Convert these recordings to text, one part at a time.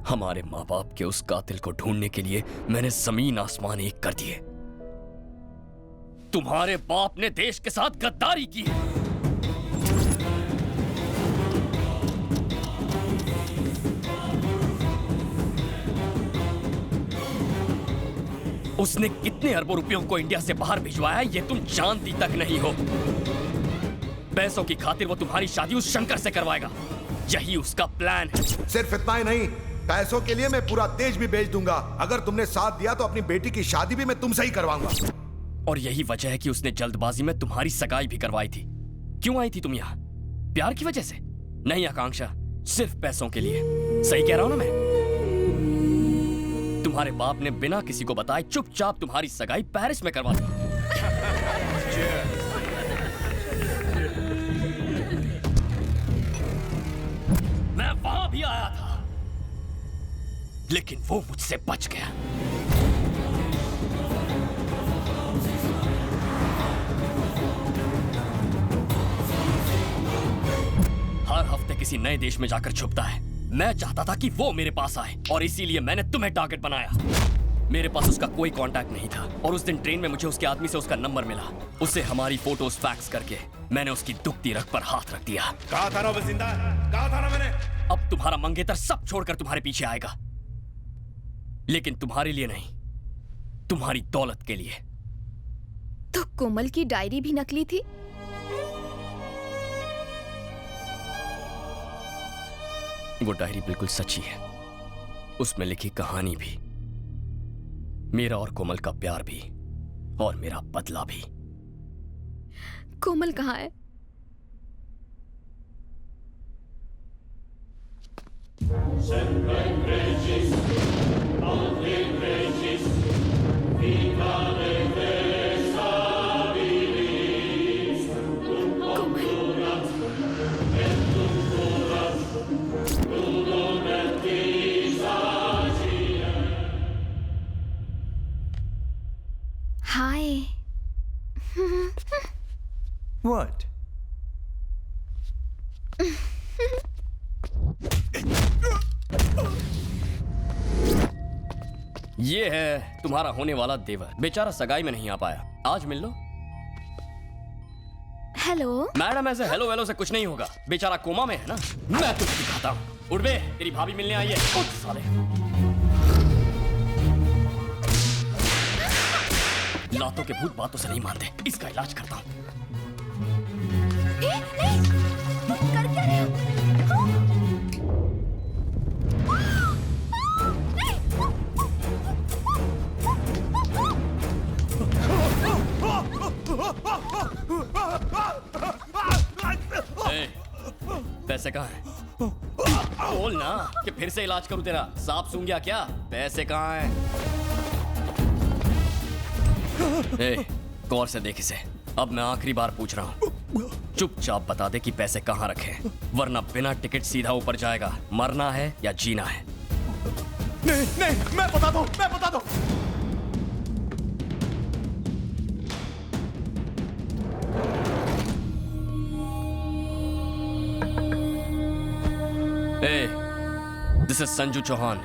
हमारे माँ बाप के उस कातिल को ढूंढने के लिए मैंने जमीन आसमान एक कर दिए। तुम्हारे बाप ने देश के साथ गद्दारी की है। उसने कितने अरबों रुपयों को इंडिया से बाहर भिजवाया ये तुम जानती तक नहीं हो। पैसों की खातिर वो तुम्हारी शादी उस शंकर से करवाएगा, यही उसका प्लान है। सिर्फ इतना ही नहीं, पैसों के लिए मैं पूरा देश भी बेच दूंगा। अगर तुमने साथ दिया तो अपनी बेटी की शादी भी मैं तुमसे ही करवाऊंगा। और यही वजह है कि उसने जल्दबाजी में तुम्हारी सगाई भी करवाई थी। क्यों आई थी तुम यहाँ? प्यार की वजह से? नहीं आकांक्षा, सिर्फ पैसों के लिए। सही कह रहा हूं ना मैं? तुम्हारे बाप ने बिना किसी को बताए चुपचाप तुम्हारी सगाई पेरिस में करवा दी। मैं वहां भी आया था, लेकिन वो मुझसे बच गया। हर हफ्ते किसी नए देश में जाकर छुपता है। मैं चाहता था कि वो मेरे पास आए और इसीलिए मैंने तुम्हें टारगेट बनाया। मेरे पास उसका कोई कांटेक्ट नहीं था और उस दिन ट्रेन में मुझे उसके आदमी से उसका नंबर मिला। उसे हमारी फोटोज फैक्स करके मैंने उसकी दुखती रग पर हाथ रख दिया। कहा था ना वो जिंदा है, कहा था ना मैंने। अब तुम्हारा मंगेतर सब छोड़कर तुम्हारे पीछे आएगा, लेकिन तुम्हारे लिए नहीं, तुम्हारी दौलत के लिए। तो कोमल की डायरी भी नकली थी? वो डायरी बिल्कुल सच्ची है। उसमें लिखी कहानी भी, मेरा और कोमल का प्यार भी, और मेरा बदला भी। कोमल कहाँ है? हाय। What? ये है तुम्हारा होने वाला देवर। बेचारा सगाई में नहीं आ पाया। आज मिल लो। हेलो मैडम, ऐसे हेलो वेलो से कुछ नहीं होगा। बेचारा कोमा में है ना। मैं तुझे दिखाता हूँ। उठ बे, तेरी भाभी मिलने आई है। उठ साले। लातों के भूत बातों से नहीं मानते। इसका इलाज करता हूँ। कर क्या रहे हो? पैसे कहाँ हैं? बोल ना कि फिर से इलाज करूं तेरा। सांप सूंघ गया क्या? पैसे कहाँ हैं? गौर से देख इसे। अब मैं आखिरी बार पूछ रहा हूँ, चुपचाप बता दे कि पैसे कहाँ रखे हैं, वरना बिना टिकट सीधा ऊपर जाएगा। मरना है या जीना है? नहीं नहीं, मैं बता दूं, मैं बता दूं। This is Sanju Chauhan.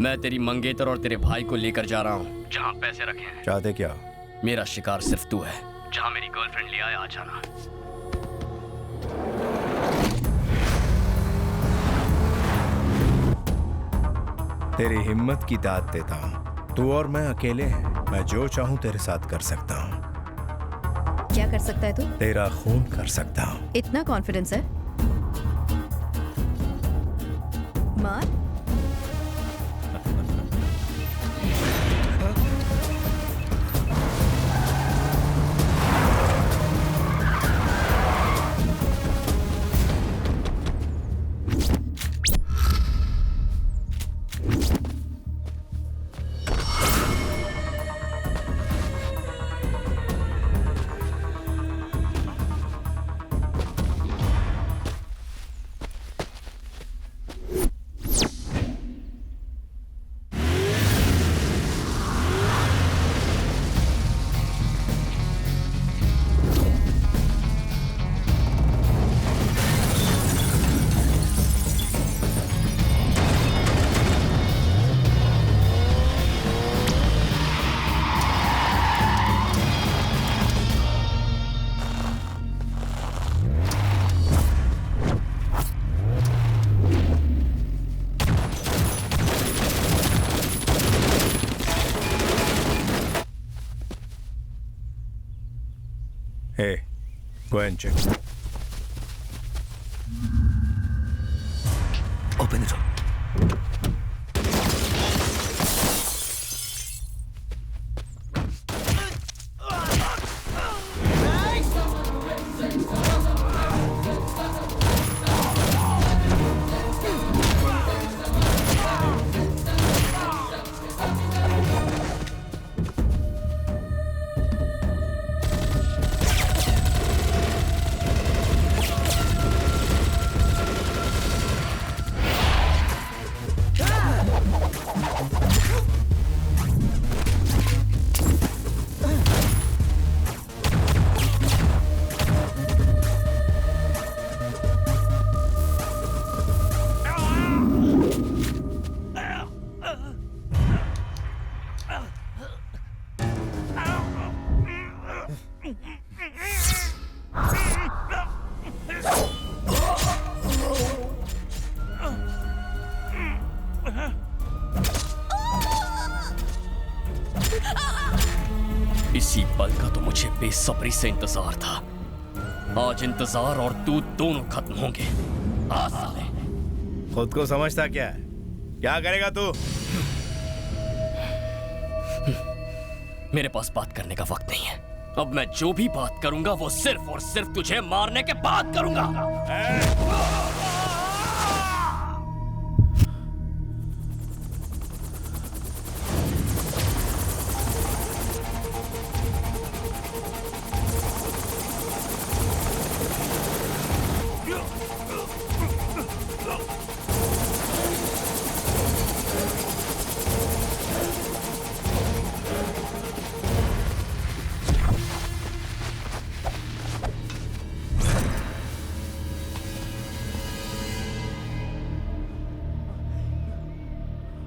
मैं तेरी मंगेतर और तेरे भाई को लेकर जा रहा हूँ जहाँ पैसे रखे हैं। चाहते क्या? मेरा शिकार सिर्फ तू है। जहाँ मेरी गर्लफ्रेंड ले आया, आ जाना। तेरी हिम्मत की दाद देता हूँ। तू और मैं अकेले हैं। मैं जो चाहूँ तेरे साथ कर सकता हूँ। क्या कर सकता है तू? तेरा खून कर सकता हूँ। इतना कॉन्फिडेंस है? मार। Go and check. Open it up. इसी पल का तो मुझे बेसब्री से इंतजार था। आज इंतजार और तू दोनों खत्म होंगे। आ साले। खुद को समझता क्या है? क्या करेगा तू? मेरे पास बात करने का वक्त नहीं है। अब मैं जो भी बात करूंगा वो सिर्फ और सिर्फ तुझे मारने के बाद करूंगा।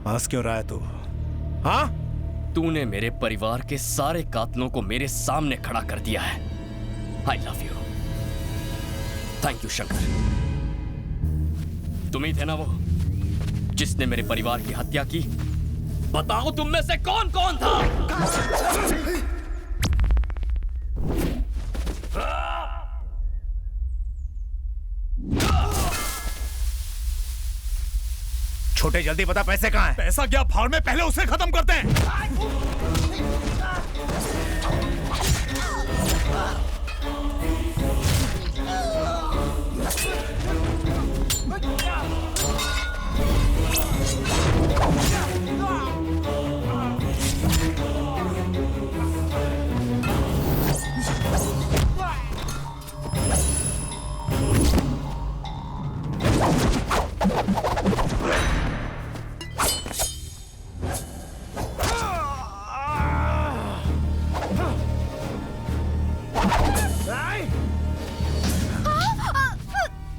हंस क्यों रहा है तू? हाँ? तूने मेरे परिवार के सारे कातलों को मेरे सामने खड़ा कर दिया है। I love you. Thank you Shankar. तुम ही थे ना वो जिसने मेरे परिवार की हत्या की? बताओ तुम में से कौन कौन था? छोटे जल्दी बता, पैसे कहाँ हैं? पैसा क्या भाड़ में, पहले उसे खत्म करते हैं।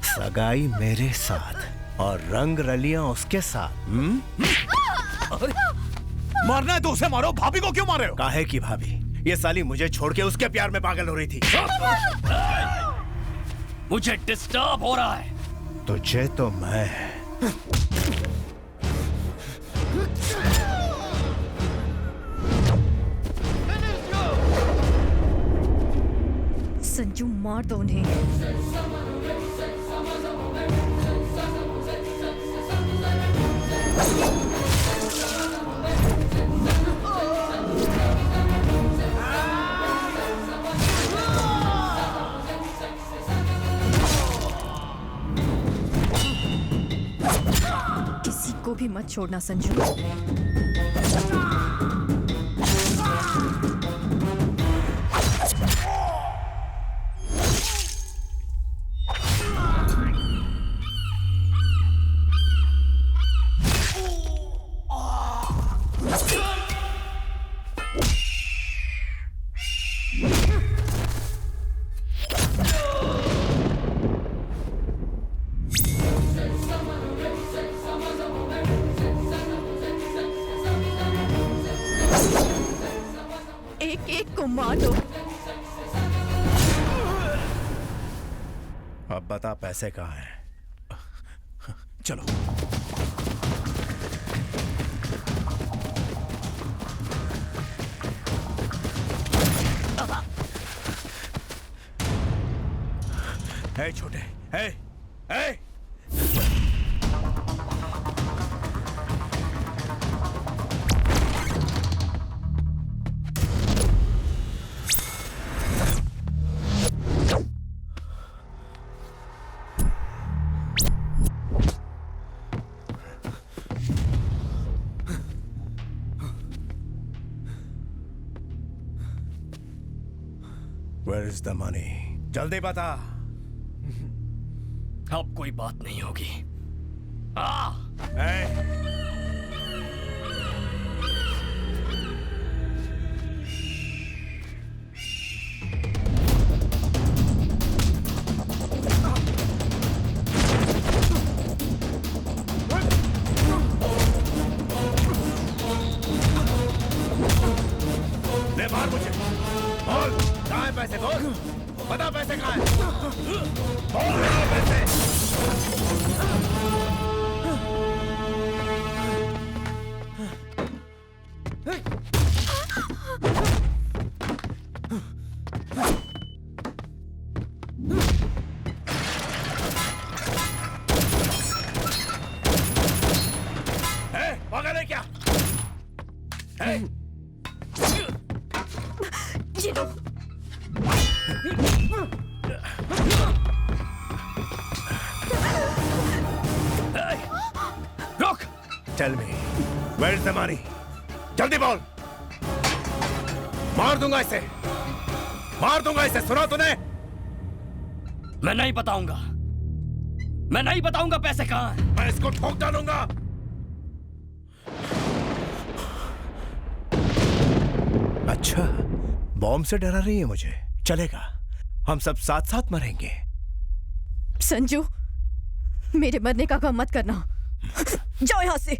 सगाई मेरे साथ और रंग रलियां उसके साथ। मारना है तो उसे मारो, भाभी को क्यों मारे हो? काहे की भाभी? ये साली मुझे छोड़ के उसके प्यार में पागल हो रही थी। मुझे डिस्टर्ब हो रहा है। तुझे तो मैं संजू मार दो उन्हें। किसी को भी मत छोड़ना संजू। एक को मार दो। अब बता, पैसे कहाँ हैं? चलो। ए छोटे, ए, ए! Where is the money? जल्दी बता। अब कोई बात नहीं होगी। ले मार मुझे। बोल कहाँ है पैसे? बोल बता पैसे कहाँ है? बोल कहाँ है पैसे? पागल है क्या? ये लो। रुक! Tell me, where is the money? जल्दी बोल। मार दूंगा इसे। मार दूंगा इसे, सुना तूने? मैं नहीं बताऊंगा। मैं नहीं बताऊंगा पैसे कहाँ हैं। मैं इसको ठोक डालूंगा। अच्छा, बॉम्ब से डरा रही है मुझे। चलेगा, हम सब साथ साथ मरेंगे। संजू, मेरे मरने का गम मत करना। जाओ यहाँ से।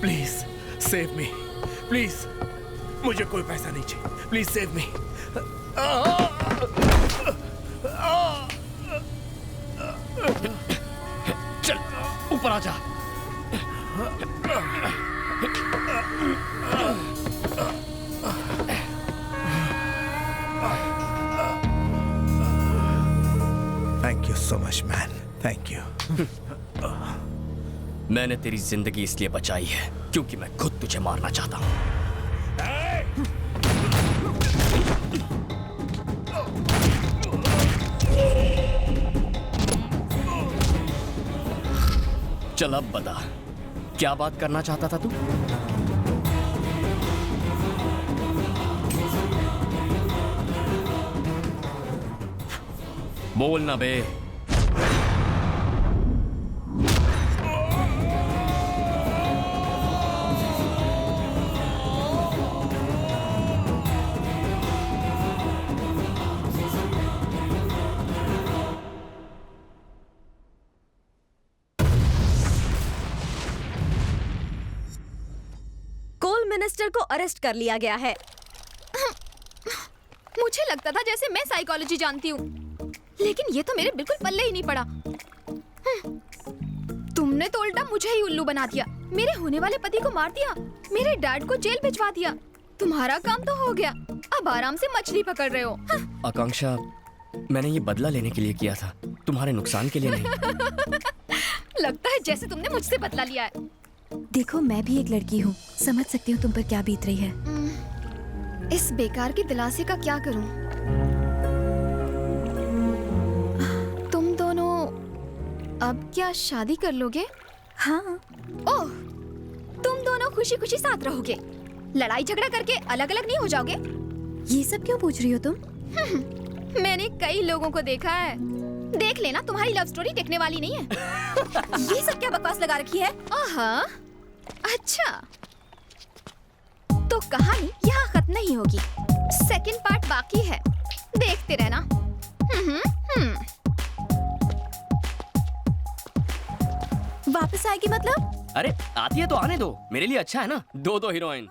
Please save me, please. मुझे कोई पैसा नहीं चाहिए। Please save me. चल ऊपर आ जा। Thank you so much man, thank you. मैंने तेरी जिंदगी इसलिए बचाई है क्योंकि मैं खुद तुझे मारना चाहता हूं। चल अब बता, क्या बात करना चाहता था तू? बोल ना बे। मिनिस्टर को अरेस्ट कर लिया गया है। मुझे लगता था जैसे मैं साइकोलॉजी जानती हूँ, लेकिन ये तो मेरे बिल्कुल पल्ले ही नहीं पड़ा। तुमने तो उल्टा मुझे ही उल्लू बना दिया, मेरे होने वाले पति को मार दिया, मेरे डैड को जेल भिजवा दिया। तुम्हारा काम तो हो गया, अब आराम से मछली पकड़ रहे हो। आकांक्षा, मैंने ये बदला लेने के लिए किया था, तुम्हारे नुकसान के लिए नहीं। लगता है जैसे तुमने मुझसे बदला लिया है। देखो, मैं भी एक लड़की हूँ, समझ सकती हूँ तुम पर क्या बीत रही है। इस बेकार की दिलासे का क्या करूं? तुम दोनों अब क्या शादी कर लोगे? हाँ। ओह, तुम दोनों खुशी खुशी साथ रहोगे, लड़ाई झगड़ा करके अलग अलग नहीं हो जाओगे? ये सब क्यों पूछ रही हो तुम? मैंने कई लोगों को देखा है। देख लेना, तुम्हारी लव स्टोरी टिकने वाली नहीं है। ये सब क्या बकवास लगा रखी है? आहा, अच्छा, तो कहानी यहाँ खत्म नहीं होगी। सेकंड पार्ट बाकी है, देखते रहना। वापस आएगी मतलब? अरे आती है तो आने दो, मेरे लिए अच्छा है ना, दो हीरोइन।